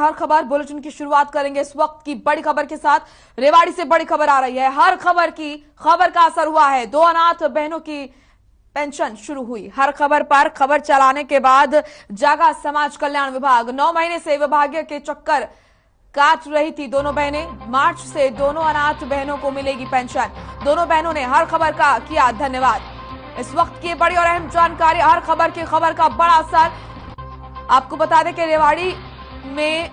हर खबर बुलेटिन की शुरुआत करेंगे इस वक्त की बड़ी खबर के साथ। रेवाड़ी से बड़ी खबर आ रही है। हर खबर का असर हुआ है। 2 अनाथ बहनों की पेंशन शुरू हुई। हर खबर पर खबर चलाने के बाद जागा समाज कल्याण विभाग। 9 महीने से विभागीय के चक्कर काट रही थी दोनों बहनें। मार्च से दोनों अनाथ बहनों को मिलेगी पेंशन। दोनों बहनों ने हर खबर का किया धन्यवाद। इस वक्त की बड़ी और अहम जानकारी, हर खबर का बड़ा असर। आपको बता दें कि रेवाड़ी में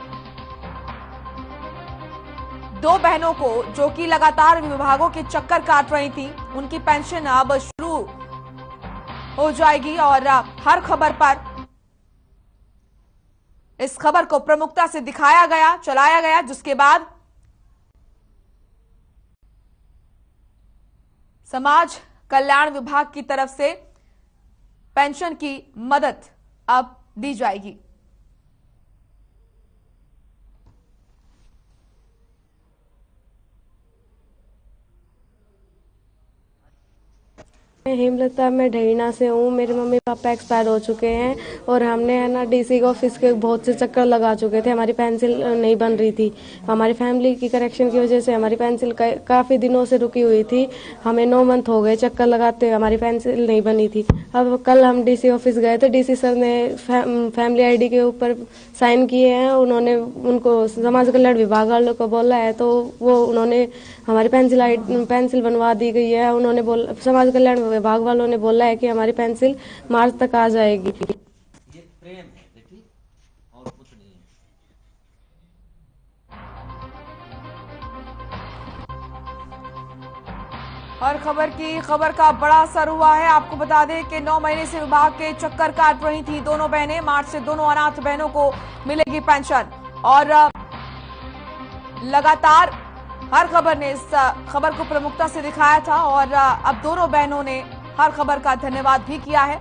2 बहनों को जो कि लगातार विभागों के चक्कर काट रही थी, उनकी पेंशन अब शुरू हो जाएगी। और हर खबर पर इस खबर को प्रमुखता से दिखाया गया, चलाया गया, जिसके बाद समाज कल्याण विभाग की तरफ से पेंशन की मदद अब दी जाएगी। मैं हेमलता, मैं ढहीना से हूँ। मेरे मम्मी पापा एक्सपायर हो चुके हैं और हमने है ना डीसी ऑफिस के बहुत से चक्कर लगा चुके थे। हमारी पेंसिल नहीं बन रही थी। हमारी फैमिली की करेक्शन की वजह से हमारी पेंसिल काफ़ी दिनों से रुकी हुई थी। हमें 9 मंथ हो गए चक्कर लगाते हुए, हमारी पेंसिल नहीं बनी थी। अब कल हम डीसी ऑफिस गए तो डीसी सर ने फैमिली आईडी के ऊपर साइन किए हैं। उन्होंने उनको समाज कल्याण विभाग वालों को बोला है तो उन्होंने हमारी पेंसिल बनवा दी गई है। उन्होंने बोला, समाज कल्याण विभाग वालों ने बोला है कि हमारी पेंसिल मार्च तक आ जाएगी। ये प्रेम है देखिए, और कुछ नहीं है। हर खबर का बड़ा असर हुआ है। आपको बता दें कि 9 महीने से विभाग के चक्कर काट रही थी दोनों बहनें। मार्च से दोनों अनाथ बहनों को मिलेगी पेंशन। और लगातार हर खबर ने इस खबर को प्रमुखता से दिखाया था और अब दोनों बहनों ने हर खबर का धन्यवाद भी किया है।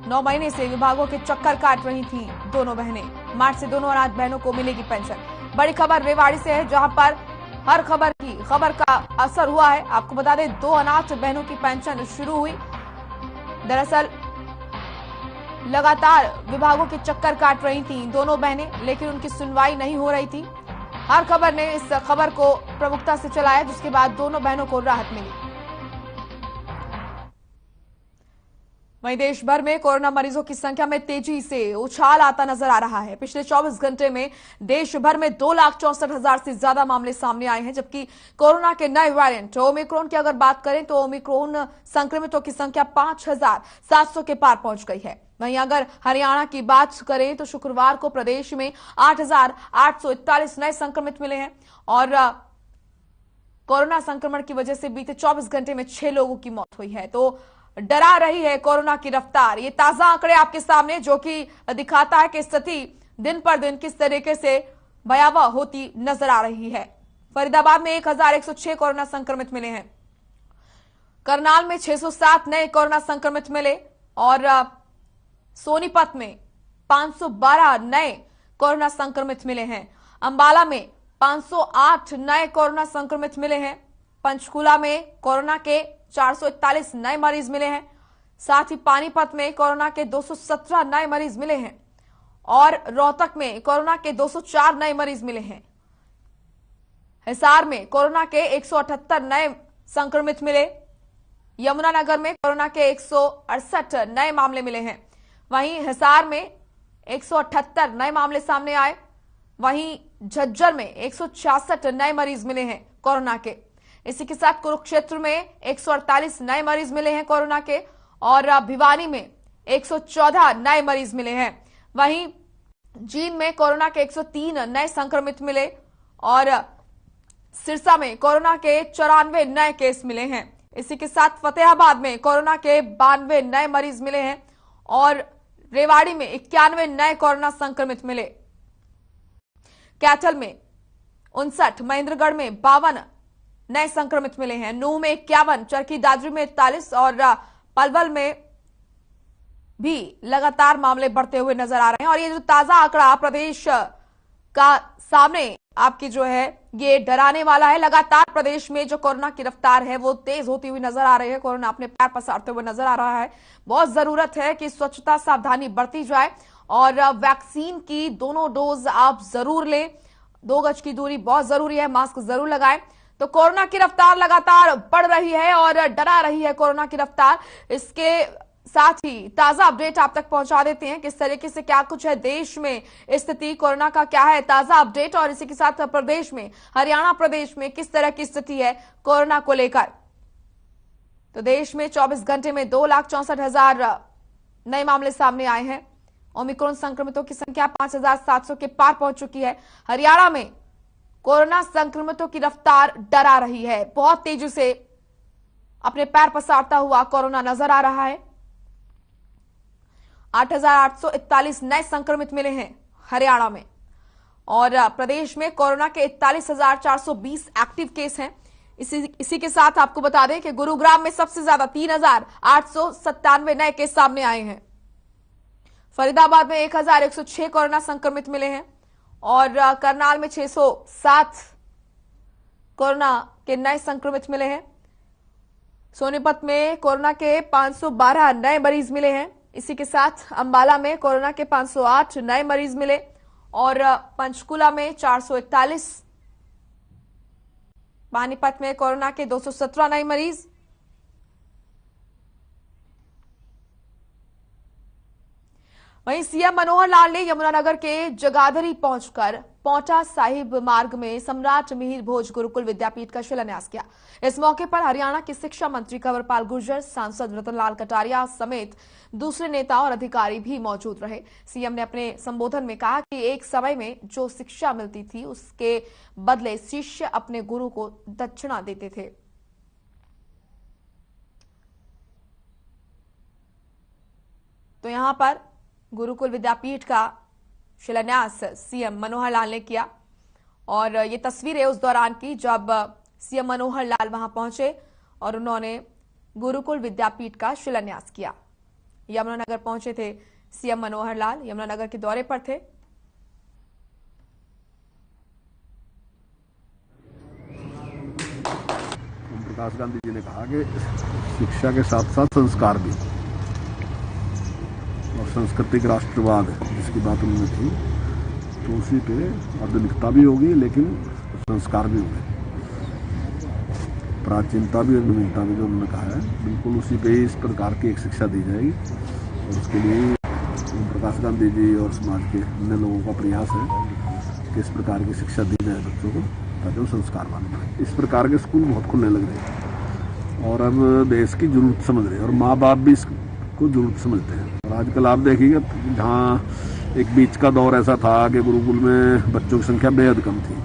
9 महीने से विभागों के चक्कर काट रही थी दोनों बहनें। मार्च से दोनों अनाथ बहनों को मिलेगी पेंशन। बड़ी खबर रेवाड़ी से है, जहां पर हर खबर का असर हुआ है। आपको बता दें 2 अनाथ बहनों की पेंशन शुरू हुई। दरअसल लगातार विभागों के चक्कर काट रही थी दोनों बहनें, लेकिन उनकी सुनवाई नहीं हो रही थी। हर खबर ने इस खबर को प्रमुखता से चलाया, जिसके बाद दोनों बहनों को राहत मिली। वहीं देश भर में कोरोना मरीजों की संख्या में तेजी से उछाल आता नजर आ रहा है। पिछले 24 घंटे में देश भर में 2,64,000 से ज्यादा मामले सामने आए हैं, जबकि कोरोना के नए वेरिएंट ओमिक्रॉन की अगर बात करें तो ओमिक्रॉन संक्रमितों की संख्या 5,700 के पार पहुंच गई है। वहीं अगर हरियाणा की बात करें तो शुक्रवार को प्रदेश में 8,841 नए संक्रमित मिले हैं और कोरोना संक्रमण की वजह से बीते 24 घंटे में 6 लोगों की मौत हुई है। तो डरा रही है कोरोना की रफ्तार। ये ताजा आंकड़े आपके सामने, जो कि दिखाता है कि स्थिति दिन पर दिन किस तरीके से भयावह होती नजर आ रही है। फरीदाबाद में 1,106 कोरोना संक्रमित मिले हैं। करनाल में 607 नए कोरोना संक्रमित मिले और सोनीपत में 512 नए कोरोना संक्रमित मिले हैं। अंबाला में 508 नए कोरोना संक्रमित मिले हैं। पंचकुला में कोरोना के 441 नए मरीज मिले हैं। साथ ही पानीपत में कोरोना के 217 नए मरीज मिले हैं और रोहतक में कोरोना के 204 नए मरीज मिले हैं। हिसार में कोरोना के 178 नए संक्रमित मिले। यमुनानगर में कोरोना के 168 नए मामले मिले हैं। वहीं हिसार में 178 नए मामले सामने आए। वहीं झज्जर में 166 नए मरीज मिले हैं कोरोना के। इसी के साथ कुरुक्षेत्र में 148 नए मरीज मिले हैं कोरोना के और भिवानी में 114 नए मरीज मिले हैं। वहीं जींद में कोरोना के 103 नए संक्रमित मिले और सिरसा में कोरोना के 94 नए केस मिले हैं। इसी के साथ फतेहाबाद में कोरोना के 92 नए मरीज मिले हैं और रेवाड़ी में 91 नए कोरोना संक्रमित मिले। कैथल में 59, महेंद्रगढ़ में 52 नए संक्रमित मिले हैं। नूह में 51, चरखी दादरी में 41 और पलवल में भी लगातार मामले बढ़ते हुए नजर आ रहे हैं। और ये जो ताजा आंकड़ा प्रदेश का सामने आपकी जो है ये डराने वाला है। लगातार प्रदेश में जो कोरोना की रफ्तार है वो तेज होती हुई नजर आ रही है। कोरोना अपने पैर पसारते हुए नजर आ रहा है। बहुत जरूरत है कि स्वच्छता सावधानी बरती जाए और वैक्सीन की दोनों डोज आप जरूर लें। 2 गज की दूरी बहुत जरूरी है, मास्क जरूर लगाएं। तो कोरोना की रफ्तार लगातार बढ़ रही है और डरा रही है कोरोना की रफ्तार। इसके साथ ही ताजा अपडेट आप तक पहुंचा देते हैं, किस तरीके से क्या कुछ है देश में, स्थिति कोरोना का क्या है, ताजा अपडेट। और इसी के साथ प्रदेश में, हरियाणा प्रदेश में किस तरह की स्थिति है कोरोना को लेकर। तो देश में 24 घंटे में 2,64,000 नए मामले सामने आए हैं। ओमिक्रॉन संक्रमितों की संख्या 5,700 के पार पहुंच चुकी है। हरियाणा में कोरोना संक्रमितों की रफ्तार डरा रही है, बहुत तेजी से अपने पैर पसारता हुआ कोरोना नजर आ रहा है। 8,841 नए संक्रमित मिले हैं हरियाणा में और प्रदेश में कोरोना के 41,420 एक्टिव केस हैं। इसी के साथ आपको बता दें कि गुरुग्राम में सबसे ज्यादा 3,897 नए केस सामने आए हैं। फरीदाबाद में 1,106 कोरोना संक्रमित मिले हैं और करनाल में 607 कोरोना के नए संक्रमित मिले हैं। सोनीपत में कोरोना के 512 नए मरीज मिले हैं। इसी के साथ अंबाला में कोरोना के 508 नए मरीज मिले और पंचकुला में 441, पानीपत में कोरोना के 217 नए मरीज। वहीं सीएम मनोहर लाल ने यमुनानगर के जगाधरी पहुंचकर पौंटा साहिब मार्ग में सम्राट मिहिर भोज गुरुकुल विद्यापीठ का शिलान्यास किया। इस मौके पर हरियाणा के शिक्षा मंत्री कंवरपाल गुर्जर, सांसद रतनलाल कटारिया समेत दूसरे नेता और अधिकारी भी मौजूद रहे। सीएम ने अपने संबोधन में कहा कि एक समय में जो शिक्षा मिलती थी उसके बदले शिष्य अपने गुरु को दक्षिणा देते थे। तो यहां पर गुरुकुल विद्यापीठ का शिलान्यास सीएम मनोहर लाल ने किया और ये तस्वीरें उस दौरान की जब सीएम मनोहर लाल वहां पहुंचे और उन्होंने गुरुकुल विद्यापीठ का शिलान्यास किया। यमुनानगर पहुंचे थे सीएम मनोहर लाल, यमुनानगर के दौरे पर थे। प्रकाश गांधी जी ने कहा कि शिक्षा के साथ साथ संस्कार भी और सांस्कृतिक राष्ट्रवाद जिसकी बात उन्होंने थी, तो उसी पे आधुनिकता भी होगी लेकिन संस्कार भी होंगे, प्राचीनता भी और नवीनता भी जो उन्होंने कहा है, बिल्कुल उसी पे इस प्रकार की एक शिक्षा दी जाएगी। और उसके लिए प्रकाश गांधी जी और समाज के अन्य लोगों का प्रयास है कि इस प्रकार की शिक्षा दी जाए बच्चों को ताकि वो संस्कारवान बने। इस प्रकार के स्कूल बहुत खुलने लग रहे हैं और अब देश की जरूरत समझ रहे हैं और माँ बाप भी इसको जरूरत समझते हैं। और आजकल आप देखिएगा जहाँ एक बीच का दौर ऐसा था कि गुरुकुल में बच्चों की संख्या बेहद कम थी,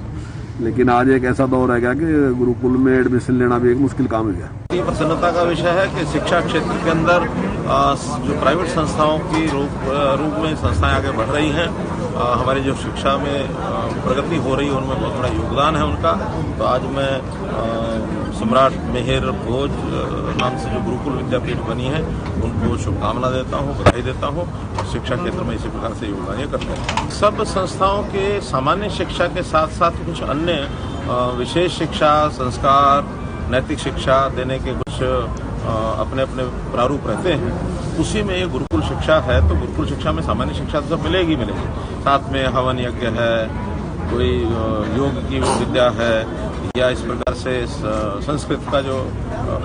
लेकिन आज एक ऐसा दौर है गया कि गुरुकुल में एडमिशन लेना भी एक मुश्किल काम हो गया। ये प्रसन्नता का विषय है कि शिक्षा क्षेत्र के अंदर जो प्राइवेट संस्थाओं की रूप में संस्थाएं आगे बढ़ रही हैं, हमारी जो शिक्षा में प्रगति हो रही है उनमें बहुत बड़ा योगदान है उनका। तो आज मैं सम्राट मिहिर भोज नाम से जो गुरुकुल विद्यापीठ बनी है उनको शुभकामना देता हूँ, बधाई देता हूँ। शिक्षा क्षेत्र में इसी प्रकार से योगदान ये करते हैं। सब संस्थाओं के सामान्य शिक्षा के साथ साथ कुछ अन्य विशेष शिक्षा, संस्कार, नैतिक शिक्षा देने के कुछ अपने अपने प्रारूप रहते हैं। उसी में ये गुरुकुल शिक्षा है। तो गुरुकुल शिक्षा में सामान्य शिक्षा तो सब मिलेगी, साथ में हवन यज्ञ है, कोई योग की विद्या है या इस प्रकार से संस्कृत का जो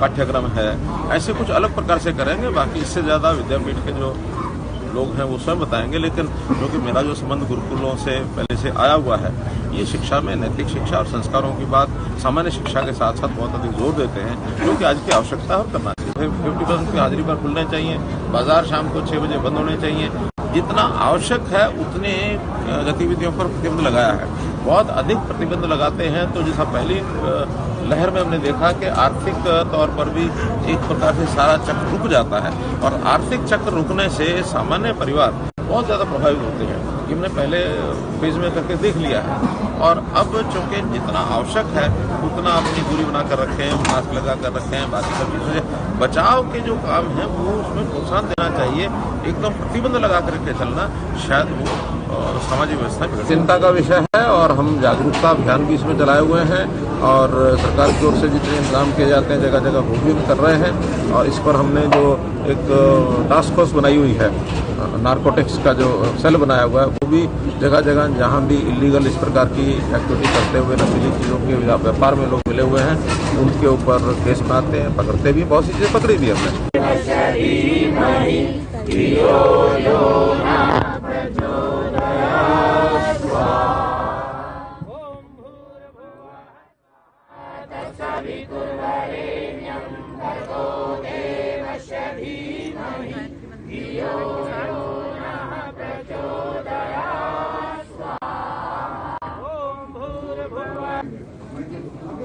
पाठ्यक्रम है, ऐसे कुछ अलग प्रकार से करेंगे। बाकी इससे ज़्यादा विद्यापीठ के जो लोग हैं वो स्वयं बताएंगे। लेकिन क्योंकि मेरा जो संबंध गुरुकुलों से पहले से आया हुआ है, ये शिक्षा में नैतिक शिक्षा और संस्कारों की बात सामान्य शिक्षा के साथ साथ बहुत अधिक जोर देते हैं, क्योंकि आज की आवश्यकता है और करना चाहिए। 50% की हाजिरी पर खुलने चाहिए, बाजार शाम को 6 बजे बंद होने चाहिए। जितना आवश्यक है उतने गतिविधियों पर प्रतिबंध लगाया है। बहुत अधिक प्रतिबंध लगाते हैं तो जैसा पहली लहर में हमने देखा कि आर्थिक तौर पर भी एक प्रकार से सारा चक्र रुक जाता है और आर्थिक चक्र रुकने से सामान्य परिवार बहुत ज़्यादा प्रभावित होते हैं। ये हमने पहले फेज में करके देख लिया है। और अब चूंकि जितना आवश्यक है उतना अपनी दूरी बनाकर रखें, मास्क लगा कर रखें, बाकी सब चीज़ों से बचाव के जो काम है वो उसमें प्रोत्साहन देना चाहिए। एकदम प्रतिबंध लगा करके चलना शायद वो और सामाजिक व्यवस्था बिगड़ चिंता का विषय है और हम जागरूकता अभियान भी इसमें चलाए हुए हैं और सरकार की ओर से जितने इंतजाम किए जाते हैं जगह जगह वो भी कर रहे हैं और इस पर हमने जो एक टास्क फोर्स बनाई हुई है नारकोटिक्स का जो सेल बनाया हुआ है वो भी जगह जगह जहां भी इलीगल इस प्रकार की एक्टिविटी करते हुए नशीली चीज़ों के व्यापार में लोग मिले हुए हैं उनके ऊपर केस बनाते हैं पकड़ते भी बहुत सी चीज़ें पकड़ी भी हमने।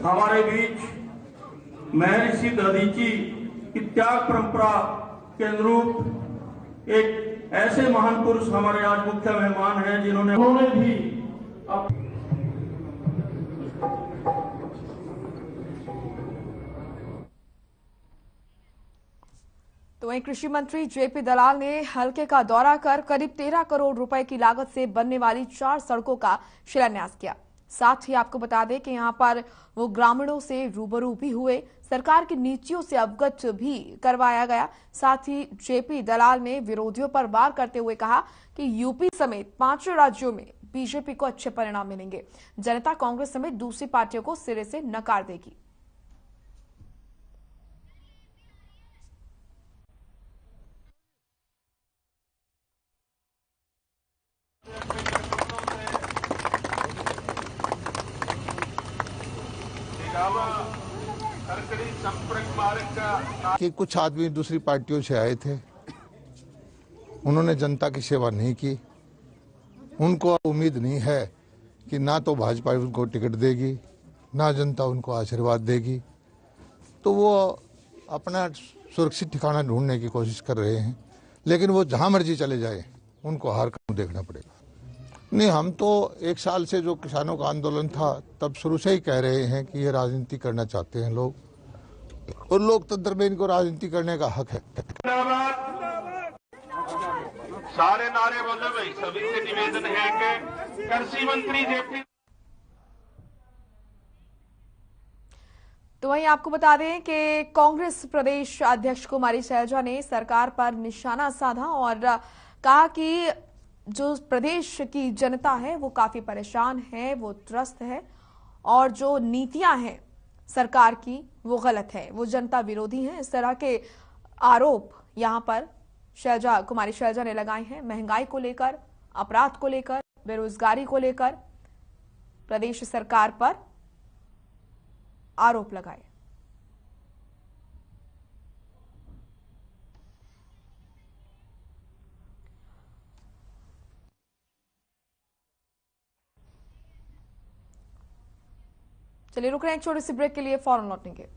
हमारे बीच महर्षि दधीची की त्याग परंपरा के अनुरूप एक ऐसे महान पुरुष हमारे आज मुख्य मेहमान हैं उन्होंने भी तो वहीं कृषि मंत्री जेपी दलाल ने हलके का दौरा कर करीब 13 करोड़ रुपए की लागत से बनने वाली 4 सड़कों का शिलान्यास किया। साथ ही आपको बता दें कि यहां पर वो ग्रामीणों से रूबरू भी हुए, सरकार की नीतियों से अवगत भी करवाया गया। साथ ही जेपी दलाल ने विरोधियों पर वार करते हुए कहा कि यूपी समेत 5 राज्यों में बीजेपी को अच्छे परिणाम मिलेंगे, जनता कांग्रेस समेत दूसरी पार्टियों को सिरे से नकार देगी। कि कुछ आदमी दूसरी पार्टियों से आए थे, उन्होंने जनता की सेवा नहीं की। उनको उम्मीद नहीं है कि ना तो भाजपा उनको टिकट देगी ना जनता उनको आशीर्वाद देगी, तो वो अपना सुरक्षित ठिकाना ढूंढने की कोशिश कर रहे हैं। लेकिन वो जहां मर्जी चले जाए उनको हार का मुंह देखना पड़ेगा। नहीं, हम तो 1 साल से जो किसानों का आंदोलन था तब शुरू से ही कह रहे हैं कि ये राजनीति करना चाहते हैं लोग, और लोकतंत्र में इनको राजनीति करने का हक है। सारे नारे बोले भाई, सभी से निवेदन है कि कृषि मंत्री जेपी। तो वहीं आपको बता दें कि कांग्रेस प्रदेश अध्यक्ष कुमारी शैलजा ने सरकार पर निशाना साधा और कहा कि जो प्रदेश की जनता है वो काफी परेशान है, वो त्रस्त है और जो नीतियां हैं सरकार की वो गलत है, वो जनता विरोधी हैं। इस तरह के आरोप यहां पर कुमारी शैलजा ने लगाए हैं। महंगाई को लेकर, अपराध को लेकर, बेरोजगारी को लेकर प्रदेश सरकार पर आरोप लगाए। चलिए रुक रहे हैं एक छोटे से ब्रेक के लिए, फौरन लौटेंगे।